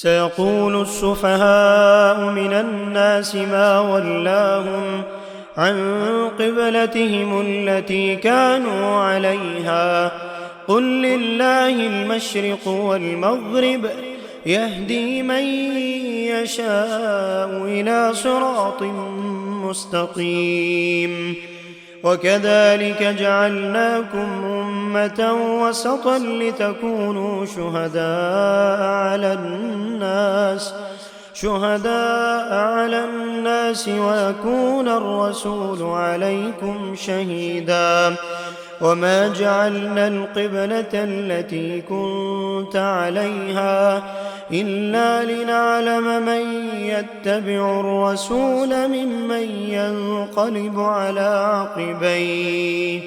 سيقول السفهاء من الناس ما ولاهم عن قبلتهم التي كانوا عليها قل لله المشرق والمغرب يهدي من يشاء إلى صراط مستقيم وكذلك جعلناكم أمة وسطا لتكونوا شهداء على الناس ويكون الرسول عليكم شهيدا وما جعلنا القبلة التي كنت عليها إلا لنعلم من يتبع الرسول ممن ينقلب على عقبيه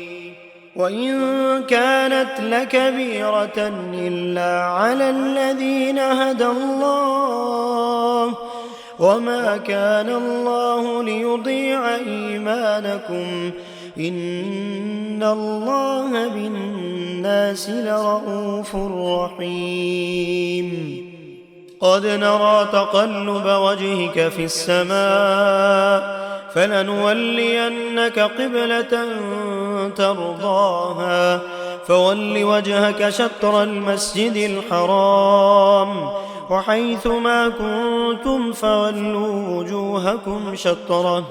وإن كانت لكبيرة إلا على الذين هدى الله وما كان الله ليضيع إيمانكم إن الله بالناس لرءوف رحيم قد نرى تقلب وجهك في السماء فلنولينك قبلة ترضاها فول وجهك شطر المسجد الحرام وحيث ما كنتم فولوا وجوهكم شطره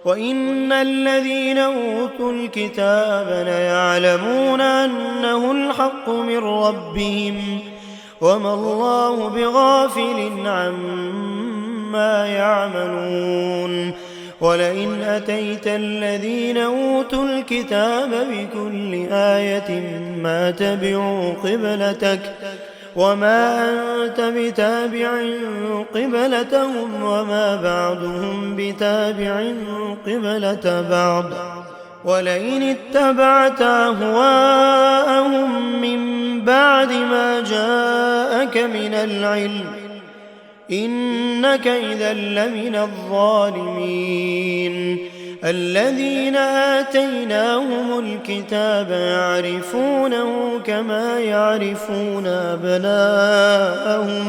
وإن الذين أوتوا الكتاب ليعلمون أنه الحق من ربهم وما الله بغافل عما يعملون ولئن أتيت الذين أوتوا الكتاب بكل آية ما تبعوا قبلتك وما أنت بتابع قبلتهم وما بعضهم بتابع قبلة بعض ولئن اتبعت أهواءهم من بعد ما جاءك من العلم إنك إذا لمن الظالمين الذين آتيناهم الكتاب يعرفونه كما يعرفون أبناءهم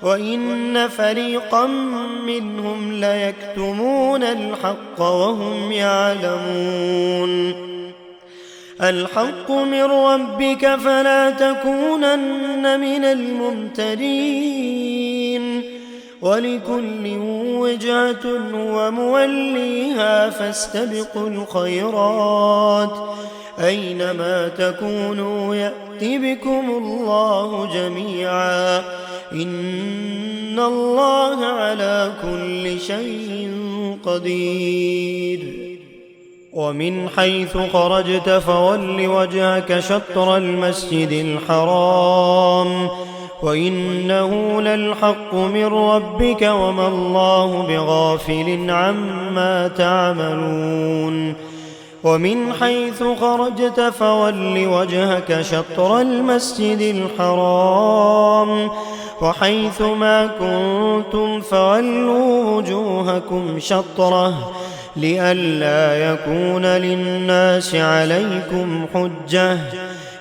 وإن فريقا منهم ليكتمون الحق وهم يعلمون الحق من ربك فلا تكونن من الممترين ولكل وجهة هو موليها فاستبقوا الخيرات أينما تكونوا يأت بكم الله جميعا إن الله على كل شيء قدير ومن حيث خرجت فول وجهك شطر المسجد الحرام وإنه للحق من ربك وما الله بغافل عما تعملون ومن حيث خرجت فول وجهك شطر المسجد الحرام وحيث ما كنتم فولوا وجوهكم شطره لئلا يكون للناس عليكم حجة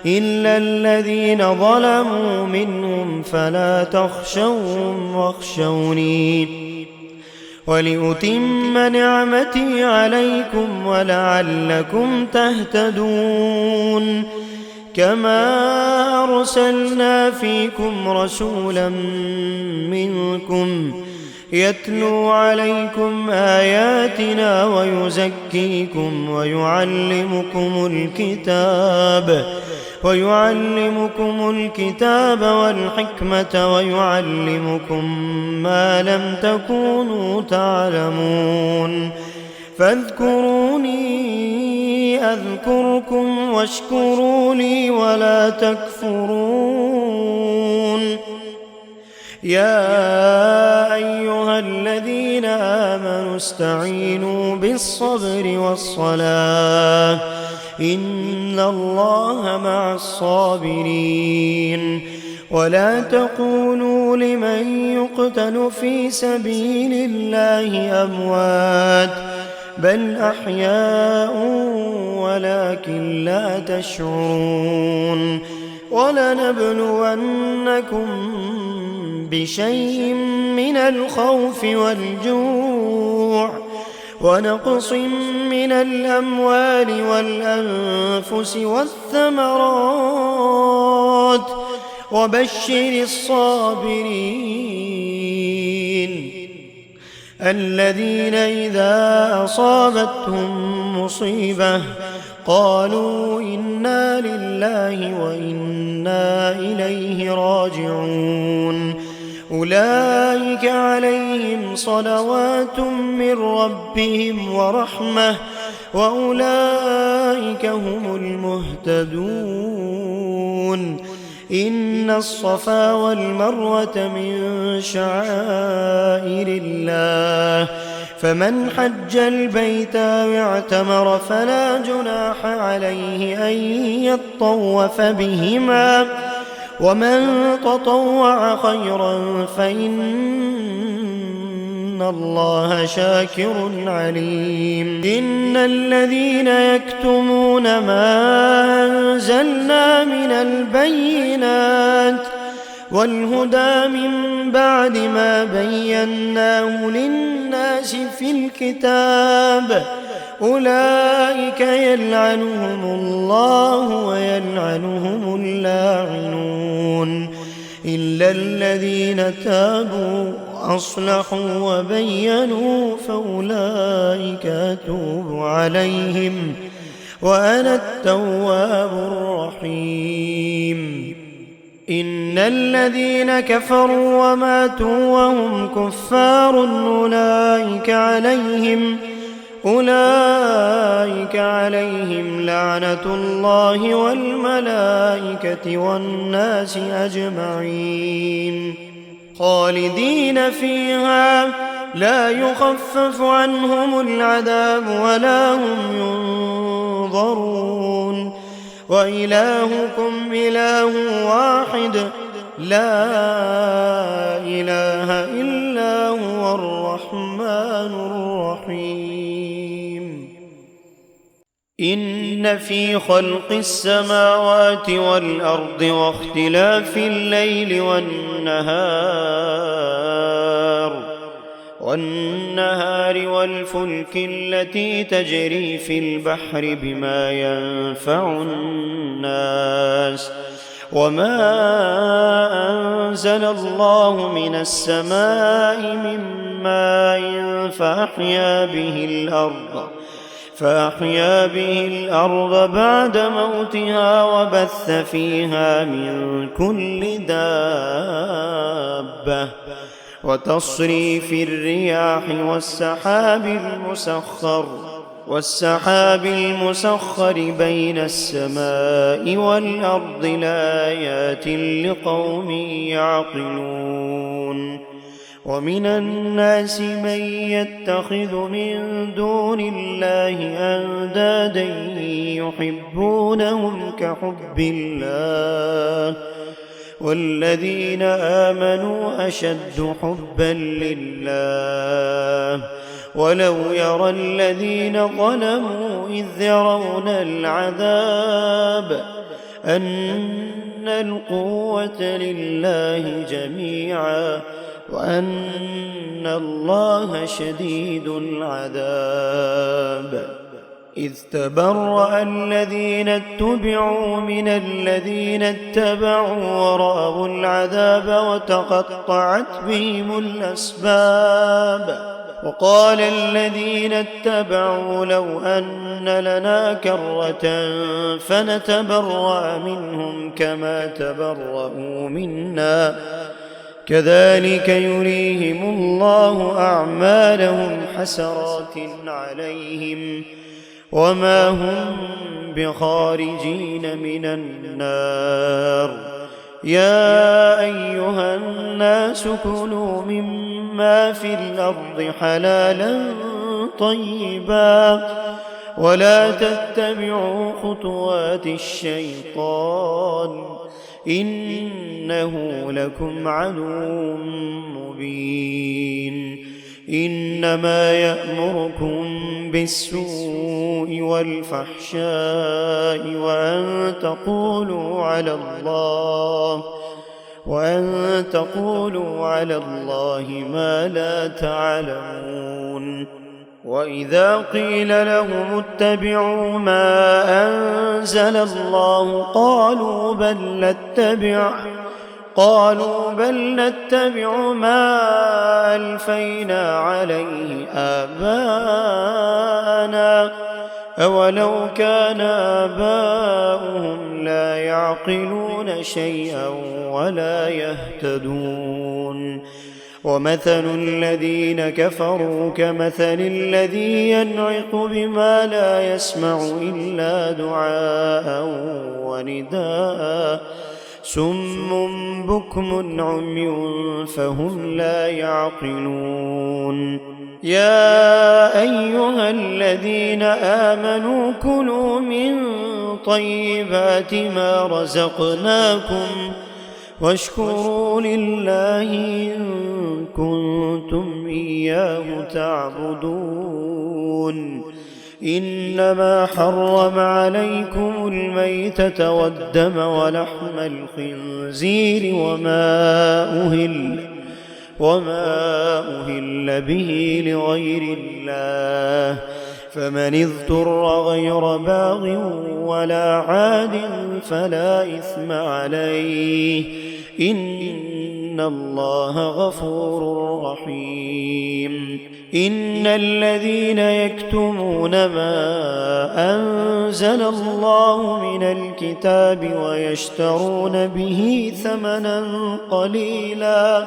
إلا الذين ظلموا منهم فلا تخشوهم واخشوني ولأتم نعمتي عليكم ولعلكم تهتدون كما أرسلنا فيكم رسولا منكم يتلو عليكم آياتنا ويزكيكم ويعلمكم الكتاب والحكمة ويعلمكم ما لم تكونوا تعلمون فاذكروني أذكركم واشكروا لي ولا تكفرون يا أيها الذين آمنوا استعينوا بالصبر والصلاة إن الله مع الصابرين ولا تقولوا لمن يقتل في سبيل الله أموات بل أحياء ولكن لا تشعرون ولنبلونكم بشيء من الخوف والجوع ونقص من الأموال والأنفس والثمرات وبشر الصابرين الذين إذا أصابتهم مصيبة قالوا إنا لله وإنا إليه راجعون أولئك عليهم صلوات من ربهم ورحمة وأولئك هم المهتدون إن الصفا والمروة من شعائر الله فمن حج البيت واعتمر فلا جناح عليه أن يطوف بهما ومن تطوع خيرا فإن الله شاكر عليم إن الذين يكتمون ما أنزلنا من البينات والهدى من بعد ما بيناه للناس في الكتاب أولئك يلعنهم الله ويلعنهم اللاعنون إلا الذين تابوا وأصلحوا وبينوا فأولئك أتوب عليهم وأنا التواب الرحيم إن الذين كفروا وماتوا وهم كفار أولئك عليهم لعنة الله والملائكة والناس أجمعين خالدين فيها لا يخفف عنهم العذاب ولا هم ينظرون وإلهكم إله واحد لا إله إلا هو الرحمن الرحيم إن في خلق السماوات والأرض واختلاف الليل والنهار والفلك التي تجري في البحر بما ينفع الناس وما أنزل الله من السماء من ماء فأحيا به الأرض بعد موتها وبث فيها من كل دابة وتصريف الرياح والسحاب المسخر بين السماء والأرض لآيات لقوم يعقلون ومن الناس من يتخذ من دون الله أندادا يحبونهم كحب الله والذين آمنوا أشد حبا لله ولو يرى الذين ظلموا إذ يرون العذاب أن القوة لله جميعا وأن الله شديد العذاب إذ تبرأ الذين اتبعوا من الذين اتبعوا ورأوا العذاب وتقطعت بهم الأسباب وقال الذين اتبعوا لو أن لنا كرة فنتبرأ منهم كما تبرأوا منا كذلك يريهم الله أعمالهم حسرات عليهم وما هم بخارجين من النار يا أيها الناس كلوا مما في الأرض حلالا طيبا ولا تتبعوا خطوات الشيطان إنه لكم عدو مبين إنما يأمركم بالسوء والفحشاء وأن تقولوا وأن تقولوا على الله ما لا تعلمون. وإذا قيل لهم اتبعوا ما أنزل الله قالوا بل نتبع ما ألفينا عليه آباءنا أولو كان آباؤهم لا يعقلون شيئا ولا يهتدون. ومثل الذين كفروا كمثل الذي ينعق بما لا يسمع إلا دعاء ونداء صم بكم عمي فهم لا يعقلون. يا أيها الذين آمنوا كلوا من طيبات ما رزقناكم واشكروا لله إن كنتم إياه تعبدون. إنما حرم عليكم الميتة والدم ولحم الخنزير وما أهل به لغير الله، فمن اضطر غير باغ ولا عاد فلا إثم عليه إن الله غفور رحيم. إن الذين يكتمون ما أنزل الله من الكتاب ويشترون به ثمنا قليلا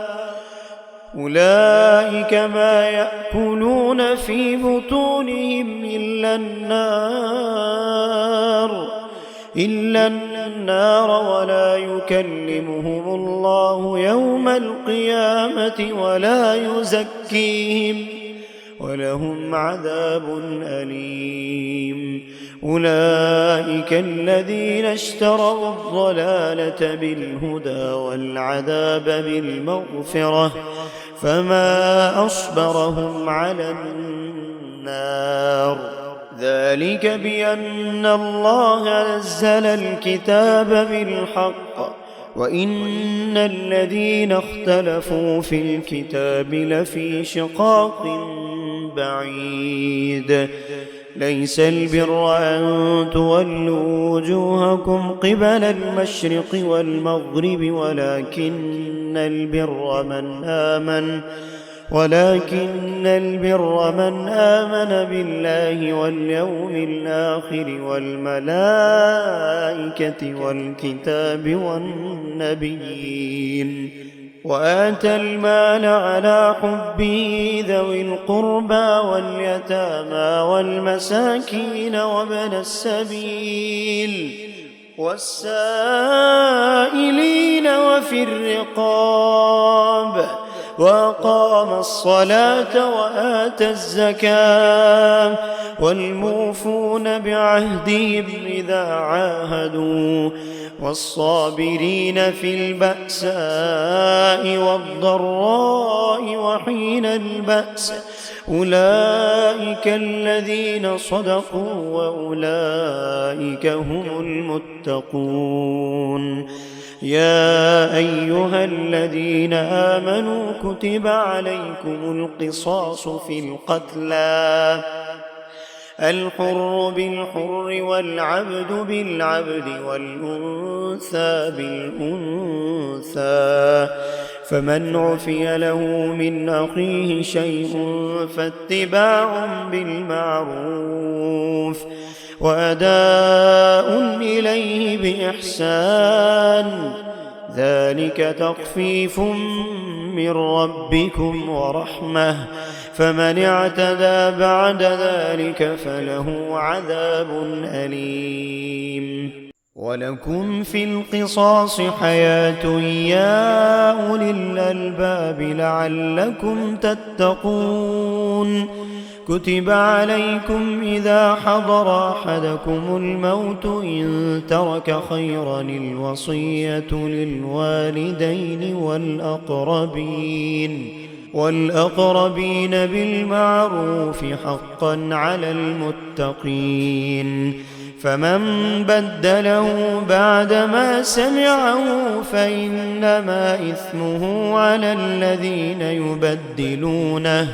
أولئك ما يأكلون في بطونهم إلا النار ولا يكلمهم الله يوم القيامة ولا يزكيهم ولهم عذاب أليم. أولئك الذين اشتروا الضلالة بالهدى والعذاب بالمغفرة فما أصبرهم على النار. ذلك بأن الله نزل الكتاب بالحق وإن الذين اختلفوا في الكتاب لفي شقاق بعيد. ليس البر أن تولوا وجوهكم قبل المشرق والمغرب ولكن البر من آمن بالله واليوم الآخر والملائكة والكتاب والنبيين وآتى المال على حبه ذوي القربى واليتامى والمساكين وابن السبيل والسائلين وفي الرقاب وأقام الصلاة وآتى الزكاة والموفون بعهدهم إذا عاهدوا والصابرين في البأساء والضراء وحين البأس أولئك الذين صدقوا وأولئك هم المتقون. يا أيها الذين آمنوا كتب عليكم القصاص في القتلى الحر بالحر والعبد بالعبد والأنثى بالأنثى فمن عفي له من أخيه شيء فاتباع بالمعروف وأداء إليه بإحسان ذلك تخفيف من ربكم ورحمة فمن اعتدى بعد ذلك فله عذاب أليم. ولكم في القصاص حياة يا أولي الألباب لعلكم تتقون. كتب عليكم إذا حضر أحدكم الموت إن ترك خيرا الوصية للوالدين والأقربين بالمعروف حقا على المتقين. فمن بدله بعدما سمعه فإنما إثمه على الذين يبدلونه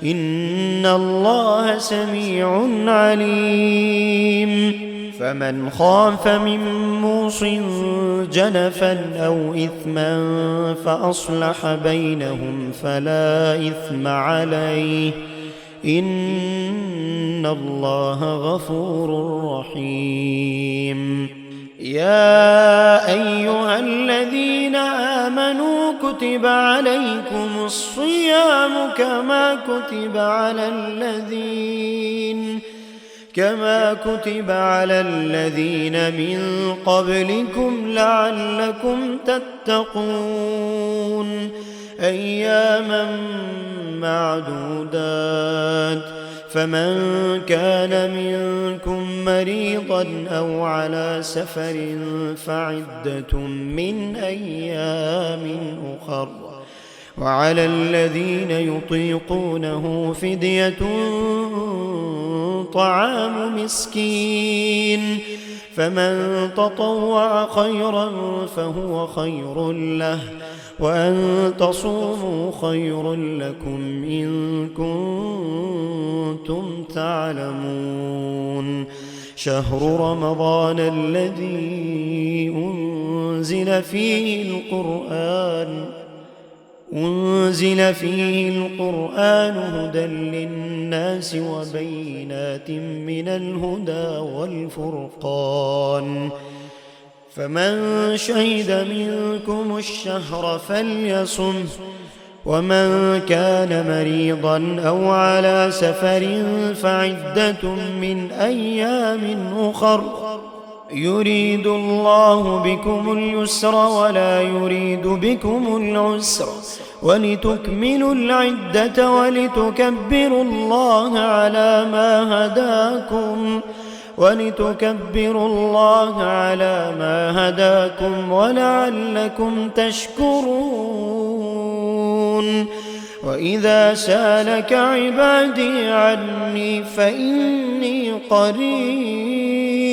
إن الله سميع عليم فمن خاف من موص جنفا أو إثما فأصلح بينهم فلا إثم عليه إن الله غفور رحيم يا أيها الذين آمنوا كتب عليكم الصيام كما كتب على الذين من قبلكم لعلكم تتقون أياما معدودات فمن كان منكم مريضا أو على سفر فعدة من أيام أخر وعلى الذين يطيقونه فدية طعام مسكين فمن تطوع خيرا فهو خير له وأن تصوموا خير لكم إن كنتم تعلمون شهر رمضان الذي أنزل فيه القرآن هدى للناس وبينات من الهدى والفرقان فمن شهد منكم الشهر فليصم ومن كان مريضا أو على سفر فعدة من أيام أخر يريد الله بكم اليسر ولا يريد بكم العسر ولتكملوا العدة ولتكبروا الله على ما هداكم ولعلكم تشكرون وإذا سالك عبادي عني فإني قريب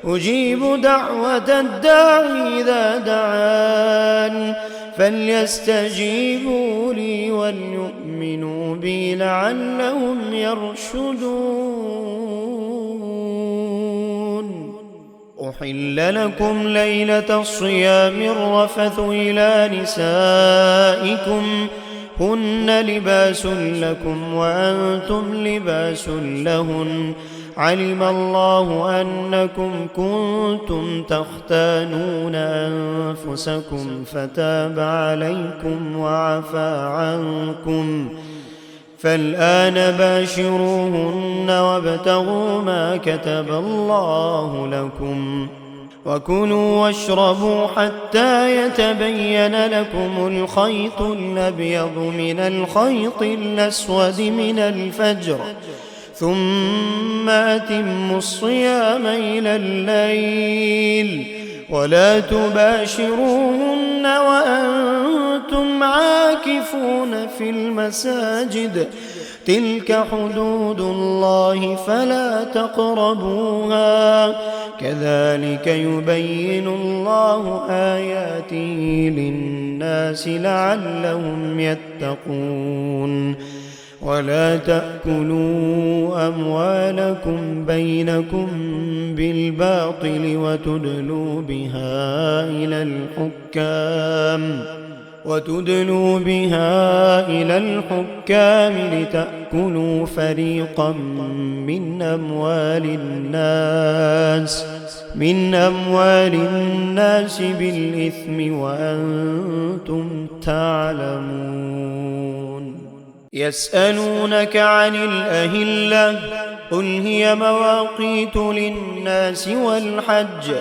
أجيب دعوة الداعي إذا دعان فليستجيبوا لي وليؤمنوا بي لعلهم يرشدون أحل لكم ليلة الصيام الرفث إلى نسائكم هن لباس لكم وأنتم لباس لهن علم الله أنكم كنتم تختانون أنفسكم فتاب عليكم وعفى عنكم فالآن باشروهن وابتغوا ما كتب الله لكم وكلوا واشربوا حتى يتبين لكم الخيط الأبيض من الخيط الأسود من الفجر ثم أتموا الصيام إلى الليل ولا تباشروهن وأنتم عاكفون في المساجد تلك حدود الله فلا تقربوها كذلك يبين الله آياته للناس لعلهم يتقون ولا تأكلوا أموالكم بينكم بالباطل وتدلوا بها إلى الحكام لتأكلوا فريقا من أموال الناس بالإثم وأنتم تعلمون يسألونك عن الأهلة قل هي مواقيت للناس والحج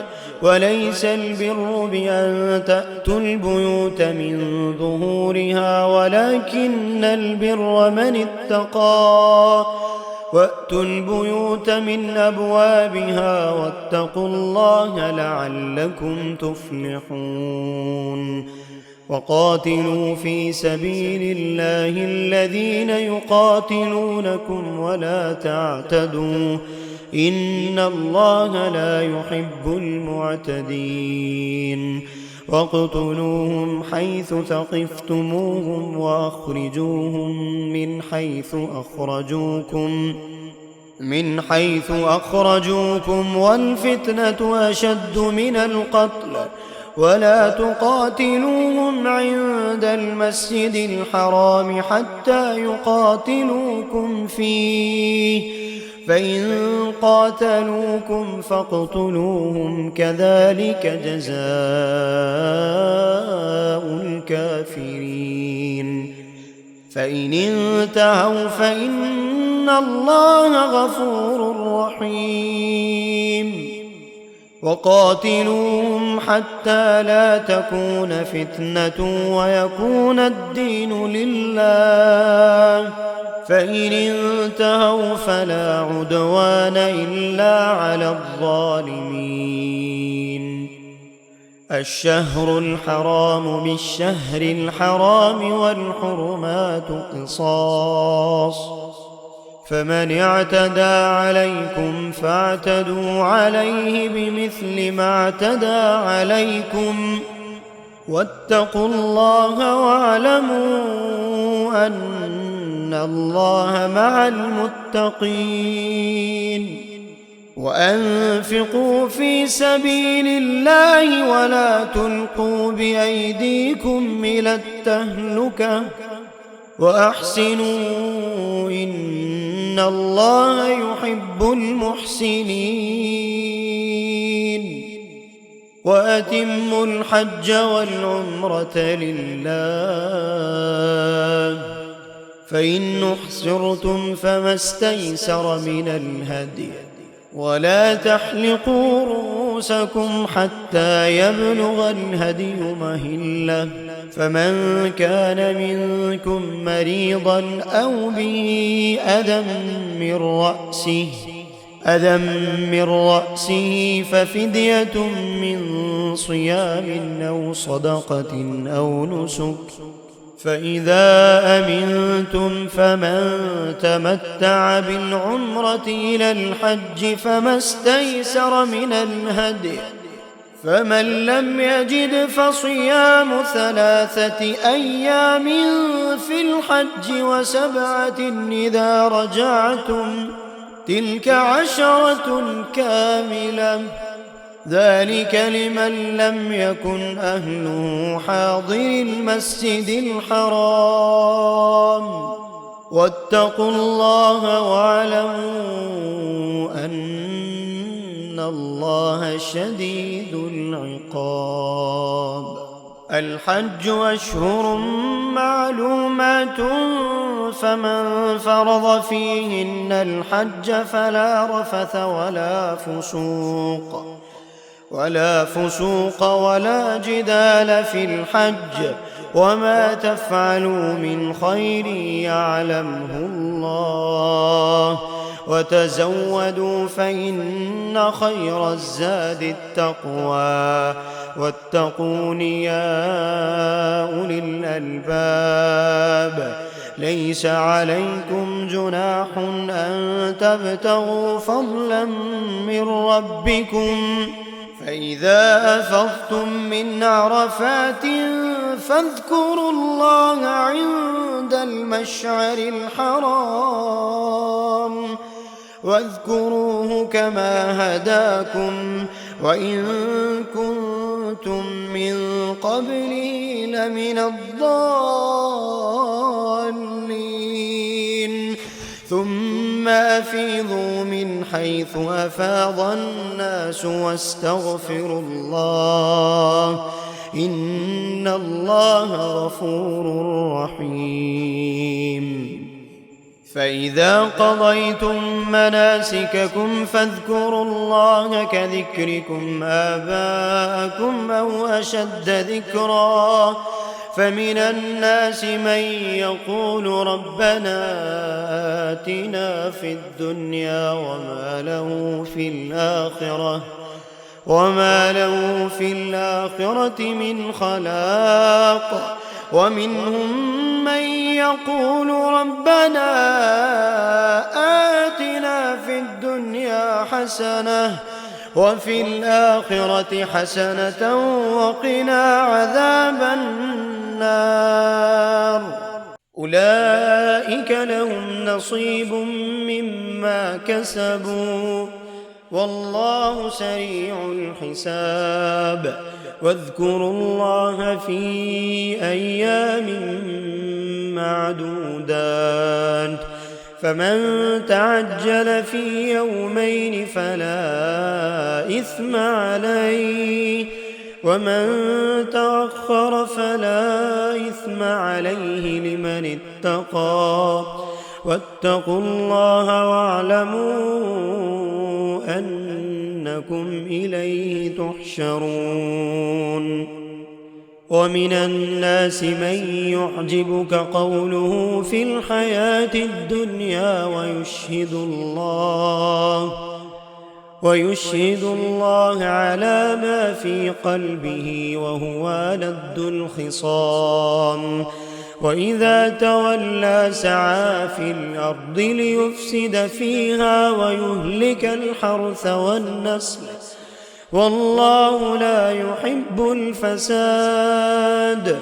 وليس البر بأن تأتوا البيوت من ظهورها ولكن البر من اتقى وأتوا البيوت من أبوابها واتقوا الله لعلكم تفلحون وقاتلوا في سبيل الله الذين يقاتلونكم ولا تعتدوا إن الله لا يحب المعتدين واقتلوهم حيث ثقفتموهم وأخرجوهم من حيث أخرجوكم والفتنة أشد من القتل ولا تقاتلوهم عند المسجد الحرام حتى يقاتلوكم فيه فإن قاتلوكم فاقتلوهم كذلك جزاء الكافرين فإن انتهوا فإن الله غفور رحيم وقاتلوهم حتى لا تكون فتنة ويكون الدين لله فإن انتهوا فلا عدوان إلا على الظالمين الشهر الحرام بالشهر الحرام والحرمات قصاص فمن اعتدى عليكم فاعتدوا عليه بمثل ما اعتدى عليكم واتقوا الله واعلموا أن الله مع المتقين وأنفقوا في سبيل الله ولا تلقوا بأيديكم إلى التهلكة وأحسنوا إن الله يحب المحسنين وأتموا الحج والعمرة لله فإن أحصرتم فما استيسر من الهدي ولا تحلقوا رؤوسكم حتى يبلغ الهدي مهله فمن كان منكم مريضا أو به أذى من رأسه ففدية من صيام أو صدقة أو نسك فإذا أمنتم فمن تمتع بالعمرة إلى الحج فما استيسر من الهدي فمن لم يجد فصيام 3 أيام في الحج و7 إذا رجعتم تلك 10 كاملة ذلك لمن لم يكن أهله حاضر المسجد الحرام واتقوا الله واعلموا أن الله شديد العقاب الحج أشهر معلومات فمن فرض فيهن الحج فلا رفث ولا فسوق ولا جدال في الحج وما تفعلوا من خير يعلمه الله وتزودوا فإن خير الزاد التقوى واتقون يا أولي الألباب ليس عليكم جناح أن تبتغوا فضلا من ربكم فإذا أفضتم من عرفات فاذكروا الله عند المشعر الحرام واذكروه كما هداكم وإن كنتم من قبله لمن الضالين ثم أفيضوا من حيث أفاض الناس واستغفروا الله إن الله غفور رحيم فإذا قضيتم مناسككم فاذكروا الله كذكركم آباءكم أو أشد ذكرا فمن الناس من يقول ربنا آتنا في الدنيا وما له في الآخرة من خلاق ومنهم من يقول ربنا آتنا في في الدنيا حسنة وفي الآخرة حسنة وقنا عذاب النار. أولئك لهم نصيب مما كسبوا والله سريع الحساب. واذكروا الله في أيام معدودات فمن تعجل في يومين فلا إثم عليه ومن تأخر فلا إثم عليه لمن اتقى واتقوا الله واعلموا أنكم إليه تحشرون. ومن الناس من يعجبك قوله في الحياة الدنيا ويشهد الله على ما في قلبه وهو لد الخصام. وإذا تولى سعى في الأرض ليفسد فيها ويهلك الحرث والنسل والله لا يحب الفساد.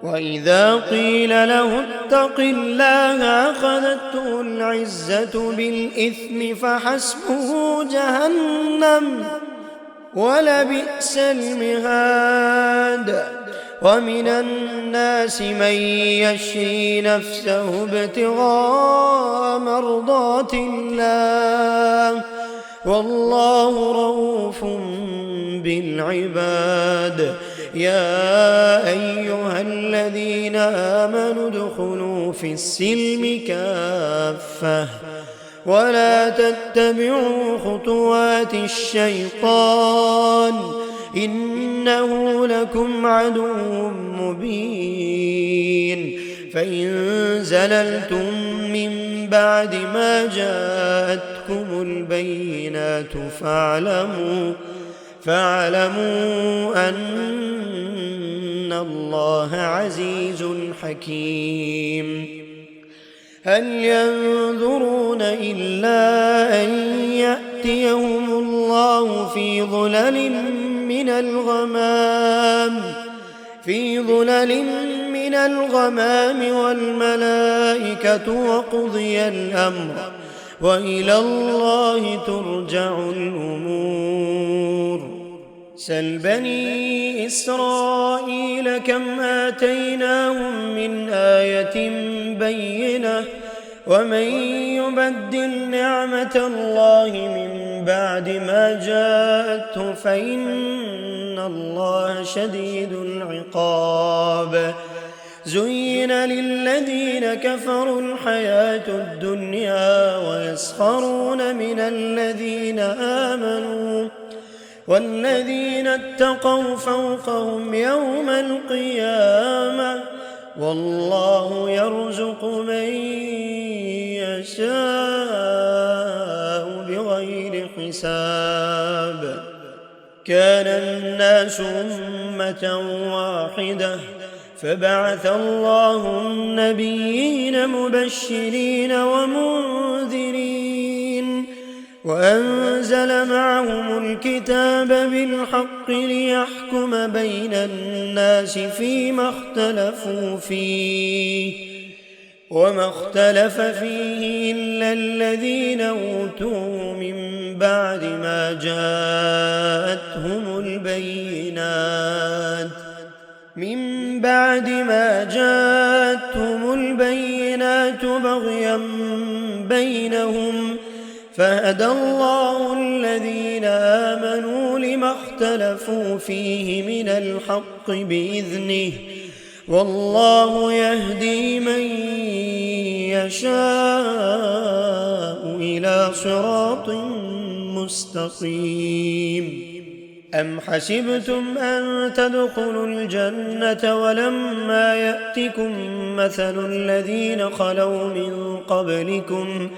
وإذا قيل له اتق الله أخذته العزة بالإثم فحسبه جهنم ولبئس المهاد. ومن الناس من يشري نفسه ابتغاء مرضات الله والله رؤوف بالعباد. يا أيها الذين آمنوا ادخلوا في السلم كافة ولا تتبعوا خطوات الشيطان إنه لكم عدو مبين. فإن زللتم من بعد ما جاءتكم البينات فاعلموا أن الله عزيز حكيم. هل ينظرون إلا أن يأتيهم الله في ظلل من الغمام والملائكة وقضي الأمر وإلى الله ترجع الأمور. سل بني إسرائيل كم آتيناهم من آية بينة ومن يبدل نعمة الله من بعد ما جاءته فإن الله شديد العقاب. زين للذين كفروا الحياة الدنيا ويسخرون من الذين آمنوا والذين اتقوا فوقهم يوم القيامة والله يرزق من يشاء بغير حساب. كان الناس أمة واحدة فبعث الله النبيين مبشرين ومنذرين وأنزل معهم الكتاب بالحق ليحكم بين الناس فيما اختلفوا فيه وما اختلف فيه إلا الذين أوتوه من بعد ما جاءتهم البينات بغيا بينهم فهدى الله الذين آمنوا لما اختلفوا فيه من الحق بإذنه والله يهدي من يشاء إلى صراط مستقيم. أم حسبتم أن تدخلوا الجنة ولما يأتكم مثل الذين خلوا من قبلكم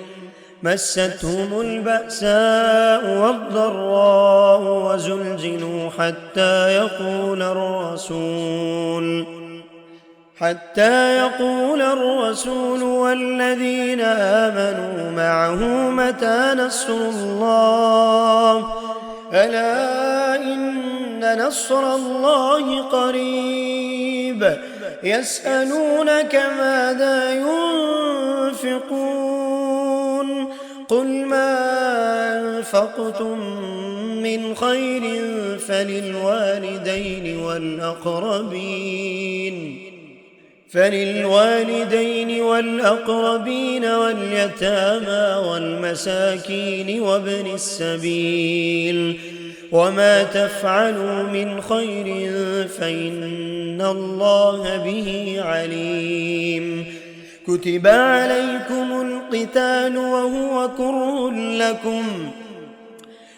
مستهم البأساء والضراء حتى يقول الرسول والذين آمنوا معه متى نصر الله ألا إن نصر الله قريب يسألونك ماذا ينفقون قل ما أنفقتم من خير فللوالدين والأقربين واليتامى والمساكين وابن السبيل وما تفعلوا من خير فإن الله به عليم كتب عليكم القتال وهو كره لكم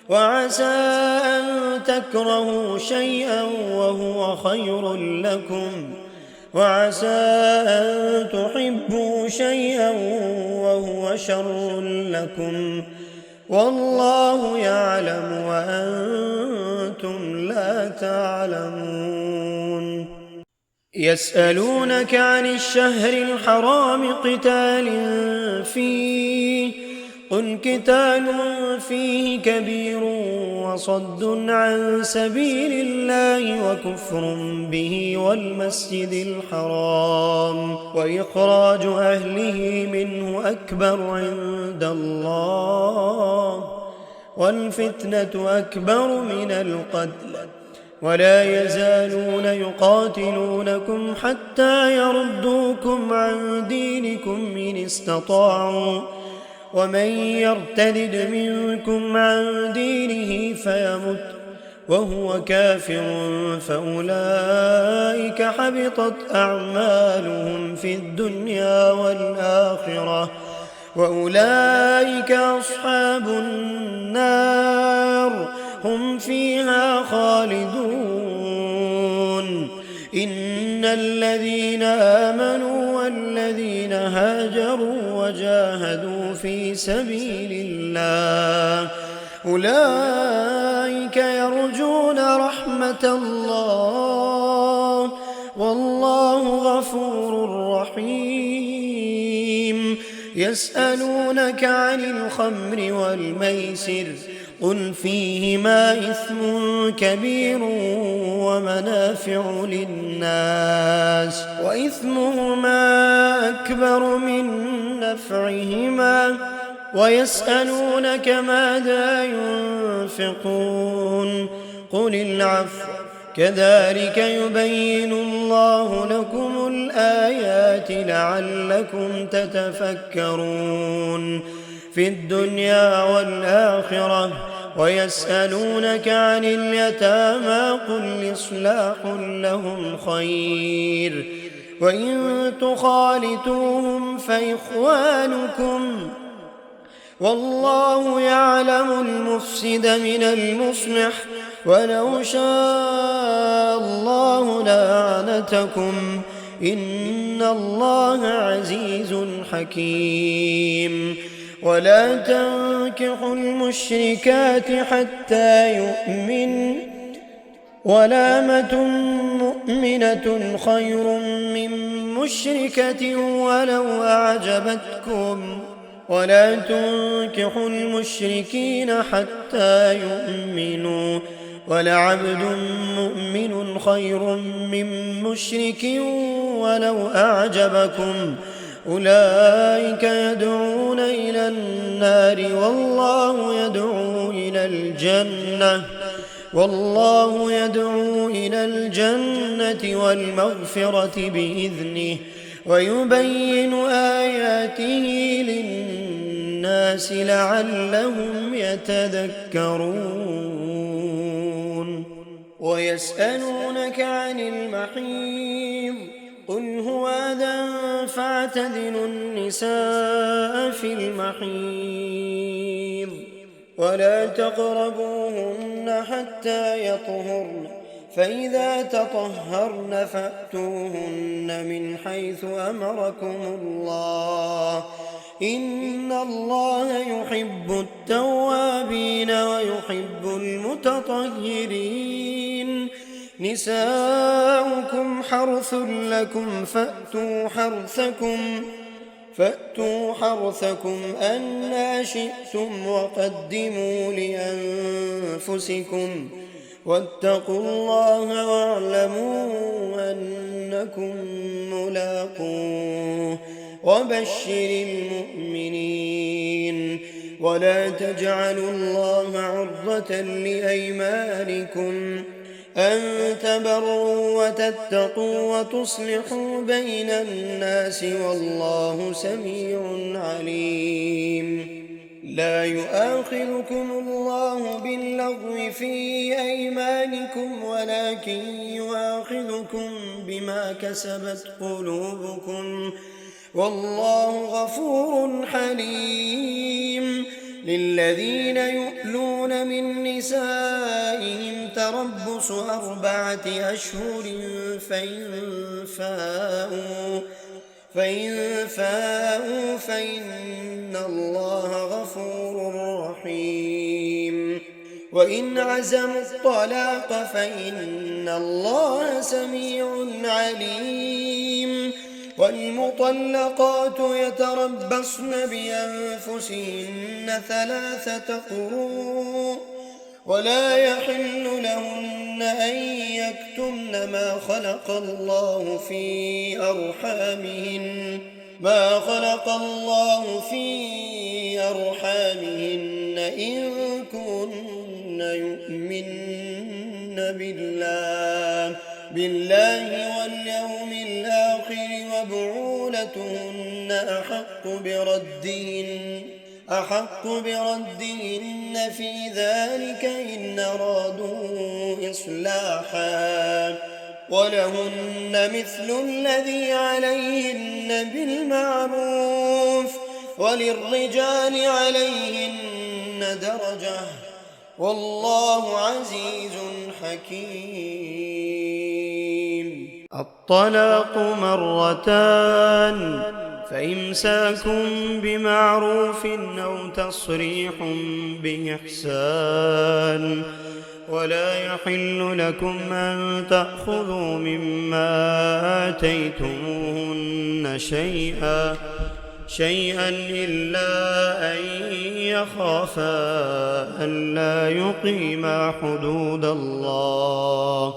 وعسى أن تكرهوا شيئا وهو خير لكم وعسى أن تحبوا شيئا وهو شر لكم والله يعلم وأنتم لا تعلمون يسألونك عن الشهر الحرام قتال فيه قل قتال فيه كبير وصد عن سبيل الله وكفر به والمسجد الحرام وإخراج أهله منه أكبر عند الله والفتنة أكبر من القتل ولا يزالون يقاتلونكم حتى يردوكم عن دينكم إن استطاعوا ومن يرتد منكم عن دينه فيمت وهو كافر فأولئك حبطت أعمالهم في الدنيا والآخرة وأولئك أصحاب النار هم فيها خالدون إن الذين آمنوا والذين هاجروا وجاهدوا في سبيل الله أولئك يرجون رحمة الله والله غفور رحيم يسألونك عن الخمر والميسر قل فيهما إثم كبير ومنافع للناس وإثمهما أكبر من نفعهما ويسألونك ماذا ينفقون قل العفو كذلك يبين الله لكم الآيات لعلكم تتفكرون في الدنيا والآخرة ويسألونك عن اليتامى قل إصلاح لهم خير وإن تخالطوهم فإخوانكم والله يعلم المفسد من المصلح ولو شاء الله لأعنتكم إن الله عزيز حكيم ولا تنكحوا المشركات حتى يؤمن ولامة مؤمنة خير من مشركة ولو أعجبتكم ولا تنكحوا المشركين حتى يؤمنوا ولعبد مؤمن خير من مشرك ولو أعجبكم أولئك يدعون إلى النار والله يدعو إلى الجنة والمغفرة بإذنه ويبين آياته للناس لعلهم يتذكرون ويسألونك عن المحيض قل هو أذى فاعتزلوا النساء في المحيض ولا تقربوهن حتى يطهرن فإذا تطهرن فأتوهن من حيث أمركم الله إن الله يحب التوابين ويحب المتطهرين نساؤكم حرث لكم فأتوا حرثكم أنى شئتم وقدموا لأنفسكم واتقوا الله واعلموا أنكم ملاقوه وبشر المؤمنين. ولا تجعلوا الله عرضة لأيمانكم أن تبروا وتتقوا وتصلحوا بين الناس والله سميع عليم. لا يؤاخذكم الله باللغو في أيمانكم ولكن يؤاخذكم بما كسبت قلوبكم والله غفور حليم. للذين يؤلون من نسائهم تربص 4 أشهر فإن فاءوا فإن الله غفور رحيم. وإن عزموا الطلاق فإن الله سميع عليم. والمطلقات يتربصن بأنفسهن 3 قروء ولا يحل لهن أن يكتمن ما خلق الله في أرحامهن إن كن يؤمن بالله واليوم الآخر وبعولتهن أحق بردهن في ذلك إن أرادوا إصلاحا ولهن مثل الذي عليهن بالمعروف وللرجال عليهن درجة والله عزيز حكيم. الطلاق 2 فإمساك بمعروف أو تصريح بإحسان. ولا يحل لكم أن تأخذوا مما آتيتموهن شيئا إلا أن يخافا ألا يقيما حدود الله.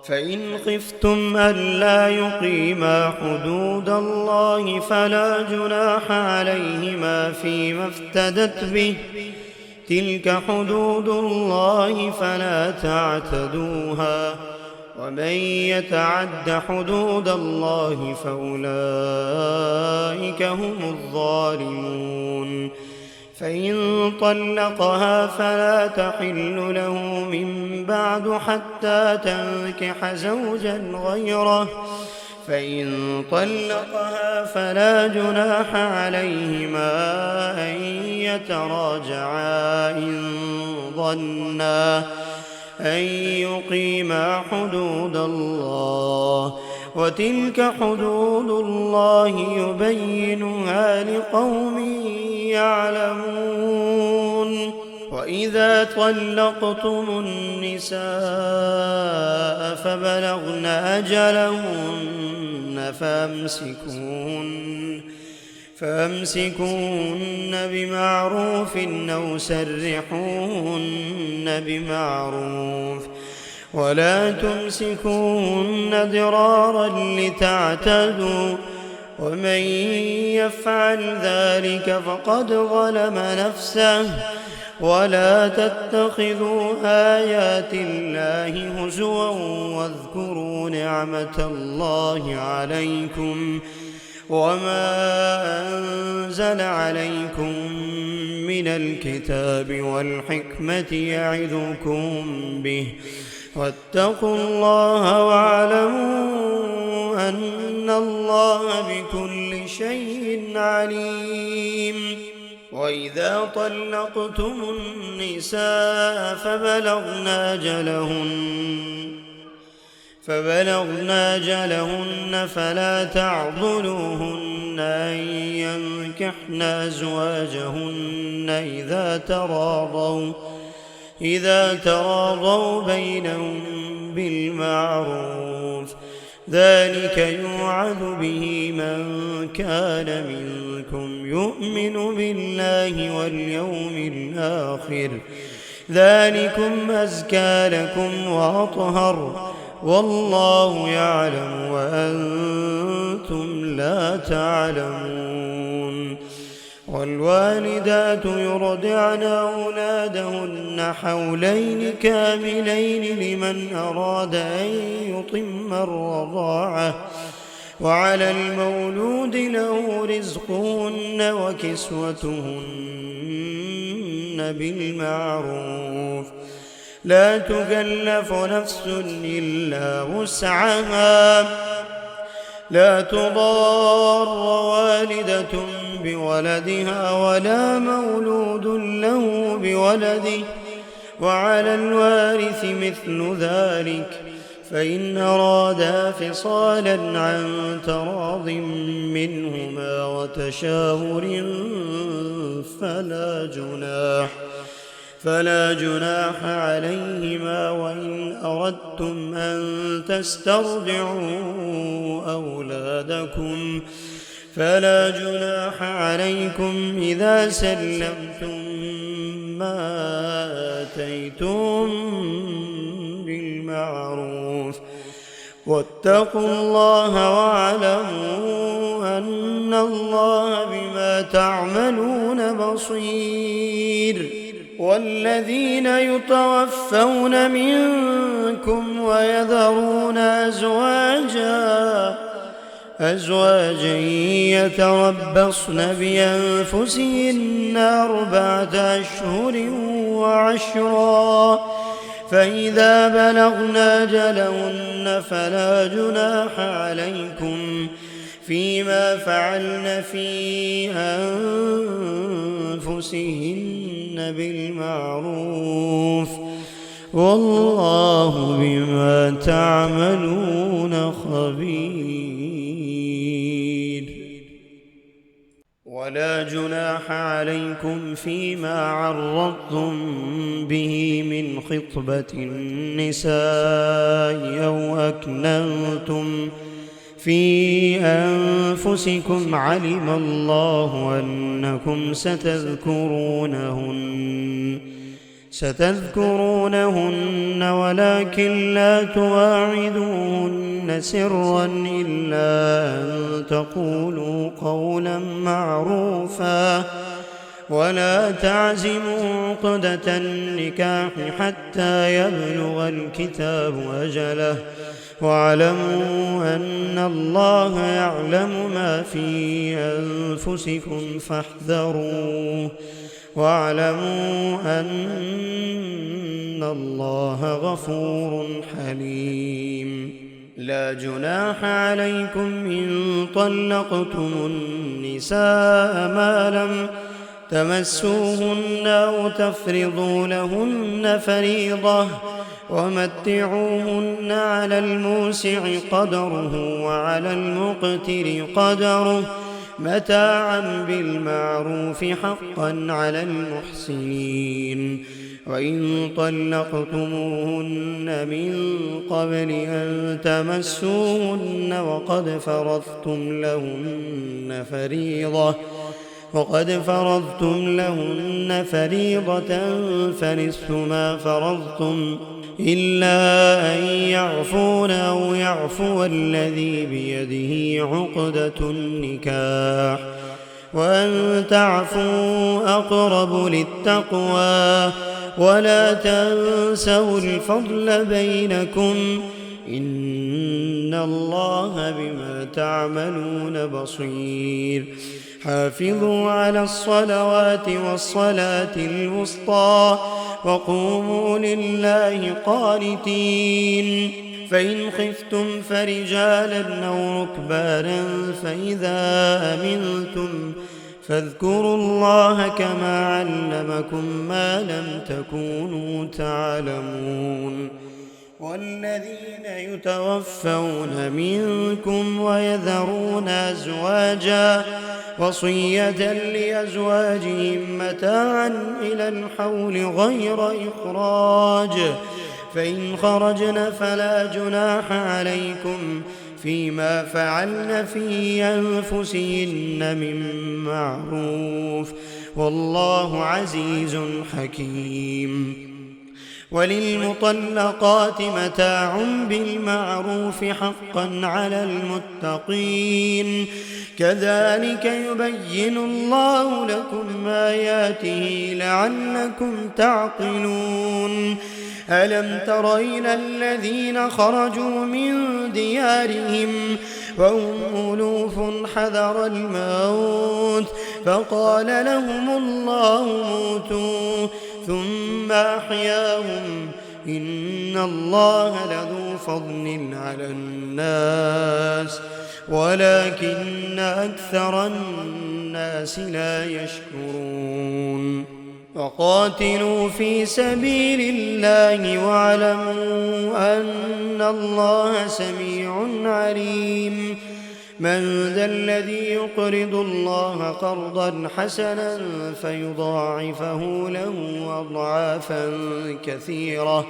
فإن خفتم ألا يقيما حدود الله فلا جناح عليهما فيما افتدت به. تلك حدود الله فلا تعتدوها ومن يتعد حدود الله فأولئك هم الظالمون. فإن طلقها فلا تحل له من بعد حتى تنكح زوجا غيره. فإن طلقها فلا جناح عليهما أن يتراجعا إن ظنا أن يقيما حدود الله. وتلك حدود الله يبينها لقوم يعلمون. وإذا طلقتم النساء فبلغن أجلهن فأمسكوهن بمعروف أو سرحوهن بمعروف ولا تمسكوهن ضرارا لتعتدوا ومن يفعل ذلك فقد ظلم نفسه. ولا تتخذوا آيات الله هزوا واذكروا نعمة الله عليكم وما أنزل عليكم من الكتاب والحكمة يعظكم به واتقوا الله واعلموا أن الله بكل شيء عليم. وإذا طلقتم النساء فبلغن أجلهن فلا تعضلوهن أن ينكحن أزواجهن إذا تراضوا بينهم بالمعروف ذلك يوعظ به من كان منكم يؤمن بالله واليوم الآخر ذلكم أزكى لكم وأطهر والله يعلم وأنتم لا تعلمون والوالدات يرضعن أولادهن حولين كاملين لمن أراد أن يتم الرضاعة وعلى المولود له رزقهن وكسوتهن بالمعروف لا تكلف نفس إلا وسعها لا تضار والدة بولدها ولا مولود له بولده وعلى الوارث مثل ذلك فإن أرادا فصالا عن تراض منهما وتشاور فلا جناح عليهما وإن أردتم أن تسترضعوا أولادكم فلا جناح عليكم إذا سلمتم ما آتيتم بالمعروف واتقوا الله واعلموا أن الله بما تعملون بصير والذين يتوفون منكم ويذرون أزواجا يتربصن بأنفسهن 4 أشهر وعشرا فإذا بلغن أجلهن فلا جناح عليكم فيما فعلن في أنفسهن بالمعروف والله بما تعملون خبير ولا جناح عليكم فيما عرضتم به من خطبة النساء أو أكننتم في أنفسكم علم الله أنكم ستذكرونهن ولكن لا تواعدوهن سرا إلا أن تقولوا قولا معروفا ولا تعزموا عقدة النكاح حتى يبلغ الكتاب أجله واعلموا أن الله يعلم ما في أنفسكم فاحذروه واعلموا أن الله غفور حليم لا جناح عليكم إن طلقتم النساء ما لم تمسوهن أو تفرضوا لهن فريضة ومتعوهن على الموسع قدره وعلى المقتر قدره متاعا بالمعروف حقا على المحسنين وإن طلقتموهن من قبل أن تمسوهن وقد فرضتم لهن فريضة فنصف ما فرضتم إلا أن يعفون أو يعفو الذي بيده عقدة النكاح وأن تعفوا أقرب للتقوى ولا تنسوا الفضل بينكم إن الله بما تعملون بصير حافظوا على الصلوات والصلاة الوسطى وقوموا لله قانتين فإن خفتم فرجالا أو ركبانا فإذا أمنتم فاذكروا الله كما علمكم ما لم تكونوا تعلمون والذين يتوفون منكم ويذرون أزواجا وصية لأزواجهم متاعا إلى الحول غير إخراج فإن خرجن فلا جناح عليكم فيما فعلن في أنفسهن من معروف والله عزيز حكيم. وللمطلقات متاع بالمعروف حقا على المتقين كذلك يبين الله لكم آياته لعلكم تعقلون. ألم تر إلى الذين خرجوا من ديارهم وهم ألوف حذر الموت فقال لهم الله موتوا ثم أحياهم إن الله لذو فضل على الناس ولكن أكثر الناس لا يشكرون. وقاتلوا في سبيل الله واعلموا أن الله سميع عليم. من ذا الذي يقرض الله قرضا حسنا فيضاعفه له أضعافا كثيرة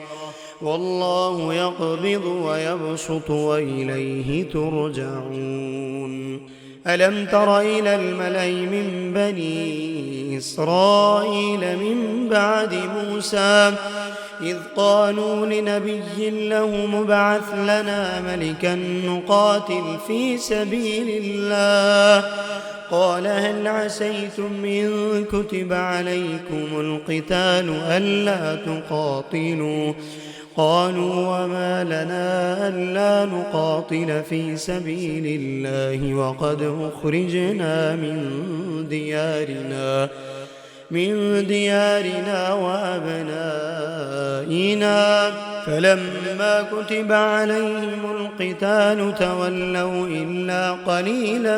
والله يقبض ويبسط وإليه ترجعون. ألم تر إلى الملأ من بني إسرائيل من بعد موسى إذ قالوا لنبي له مبعث لنا ملكا نقاتل في سبيل الله قال هل عسيتم إن كتب عليكم القتال ألا تقاتلوا قالوا وما لنا ألا نقاتل في سبيل الله وقد أخرجنا من ديارنا وأبنائنا فلما كتب عليهم القتال تولوا إلا قليلا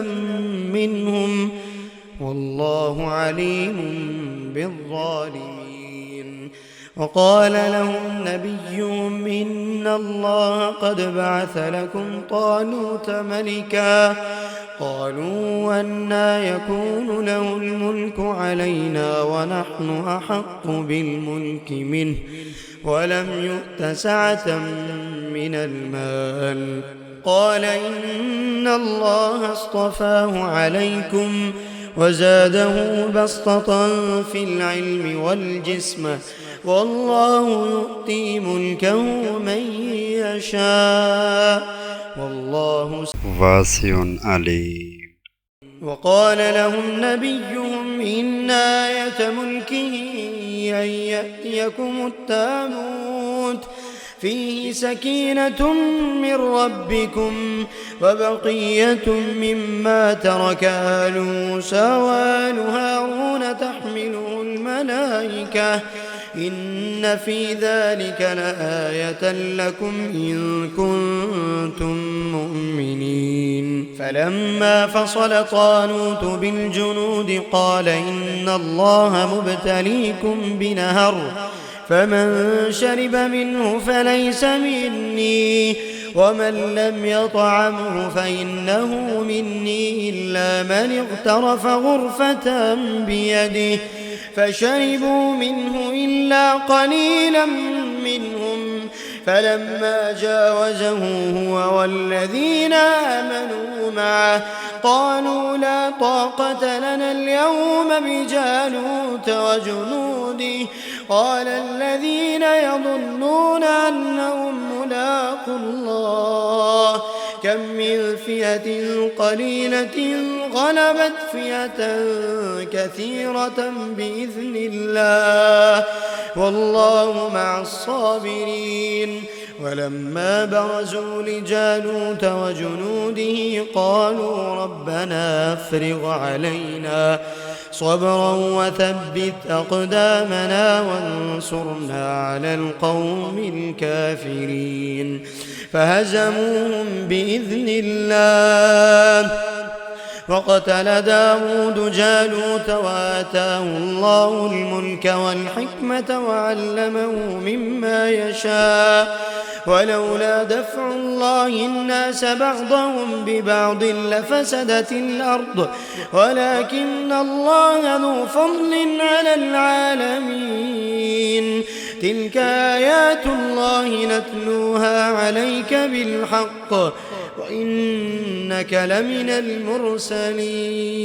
منهم والله عليم بالظالمين. وقال لهم نبيهم إن الله قد بعث لكم طالوت ملكا قالوا أنى يكون له الملك علينا ونحن أحق بالملك منه ولم يؤت سعة من المال قال إن الله اصطفاه عليكم وزاده بسطة في العلم والجسم والله يؤتي ملكه من يشاء والله واسع عليم. وقال لهم نبيهم إن آية ملكه أن يأتيكم التابوت فيه سكينة من ربكم وبقية مما ترك آل موسى وآل هارون تحمله الملائكة إن في ذلك لآية لكم إن كنتم مؤمنين. فلما فصل طالوت بالجنود قال إن الله مبتليكم بنهر فمن شرب منه فليس مني ومن لم يطعمه فإنه مني إلا من اغترف غرفة بيده فشربوا منه إلا قليلا منهم فلما جاوزه هو والذين آمنوا معه قالوا لا طاقة لنا اليوم بجالوت وجنوده قال الذين يظنون أنهم ملاقو الله كم من فئة قليلة غلبت فئة كثيرة بإذن الله والله مع الصابرين. ولما برزوا لجالوت وجنوده قالوا ربنا افرغ علينا صبرا وثبت أقدامنا وانصرنا على القوم الكافرين فهزموهم بإذن الله. وقتل داود جالوت وآتاه الله الملك والحكمة وعلمه مما يشاء ولولا دفع الله الناس بعضهم ببعض لفسدت الأرض ولكن الله ذو فضل على العالمين. تلك آيات الله نتلوها عليك بالحق وإنك لمن المرسلين